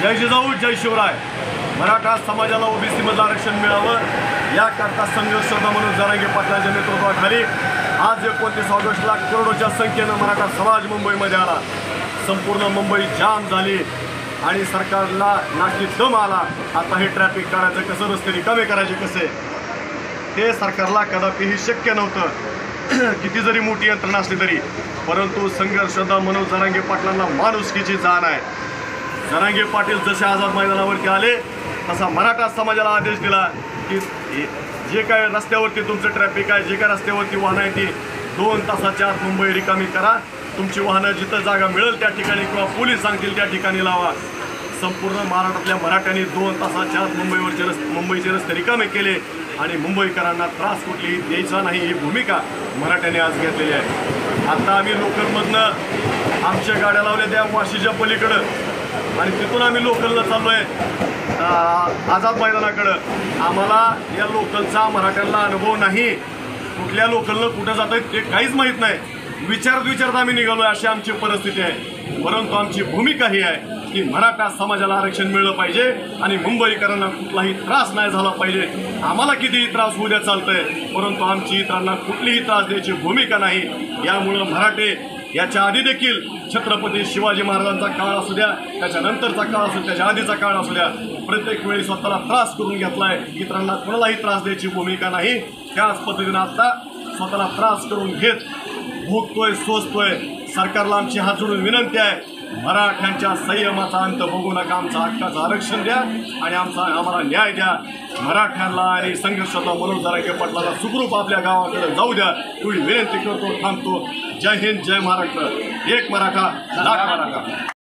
जय जिजाऊ जय शिवराय। मराठा समाजाला ओबीसी मधलं आरक्षण मिळावं याकरता संघर्ष म्हणून जरांगे पाटलांच्या नेतृत्वाखाली आज 29 ऑगस्टला करोडोच्या संख्येनं मराठा समाज मुंबईमध्ये आला। संपूर्ण मुंबई जाम झाली आणि सरकारला नाकी दम आला। आता हे ट्रॅफिक काढायचं कसं, रस्ते रिकामे करायचे कसे, ते सरकारला कदापिही शक्य नव्हतं। किती जरी मोठी यंत्रणा असली तरी, परंतु संघर्ष म्हणून जरांगे पाटलांना माणुसकीची जाण आहे। जरांगे पाटील जसे आझाद मैदानावरती आले तसा मराठा समाजाला आदेश दिला की जे काय रस्त्यावरती तुमचं ट्रॅफिक आहे, जे काय रस्त्यावरती वाहनं आहे ती 2 तासाच्या आत मुंबई रिकामी करा। तुमची वाहनं जिथं जागा मिळेल त्या ठिकाणी किंवा पोलीस सांगतील त्या ठिकाणी लावा। संपूर्ण महाराष्ट्रातल्या मराठ्यांनी 2 तासाच्या आत मुंबईचे रस्ते रिकामे केले आणि मुंबईकरांना त्रास कुठलीही द्यायचा नाही ही भूमिका मराठ्यांनी आज घेतलेली आहे। आता आम्ही लोकलमधनं आमच्या गाड्या लावल्या त्या वाशीच्या पलीकडं आणि तिथून आम्ही लोकलला चाललो आहे आझाद मैदानाकडं। आम्हाला या लोकलचा मराठ्यांना अनुभव नाही, कुठल्या लोकलनं कुठं जात आहेत ते काहीच माहीत नाही। विचारत आम्ही निघालो आहे, अशी आमची परिस्थिती आहे। परंतु आमची भूमिका ही आहे की मराठा समाजाला आरक्षण मिळलं पाहिजे आणि मुंबईकरांना कुठलाही त्रास नाही झाला पाहिजे। आम्हाला कितीही त्रास होऊ द्या चालतंय, परंतु आमची इतरांना कुठलीही त्रास द्यायची भूमिका नाही। यामुळं मराठे याच्या आधी देखील छत्रपती शिवाजी महाराजांचा काळ असू द्या, त्याच्यानंतरचा काळ असू द्या, त्याच्या आधीचा काळ असू द्या, प्रत्येक वेळी स्वतःला त्रास करून घेतलाय। इतरांना कोणालाही त्रास द्यायची भूमिका नाही। त्याच पद्धतीनं आता स्वतःला त्रास करून घेत भोगतोय, सोसतोय। सरकारला आमची हात जोडून विनंती आहे, मराठ्यांच्या संयमाचा अंत बघू नका, आमचा हक्काचं आरक्षण द्या आणि आम्हाला न्याय द्या। मराठ्यांना आणि संघर्षाचा मनोज जरांगे पाटलाला सुखरूप आपल्या गावाकडे जाऊ द्या एवढी विनंती करतो, थांबतो। जय हिंद, जय महाराष्ट्र। एक मराठा लाख मराठा।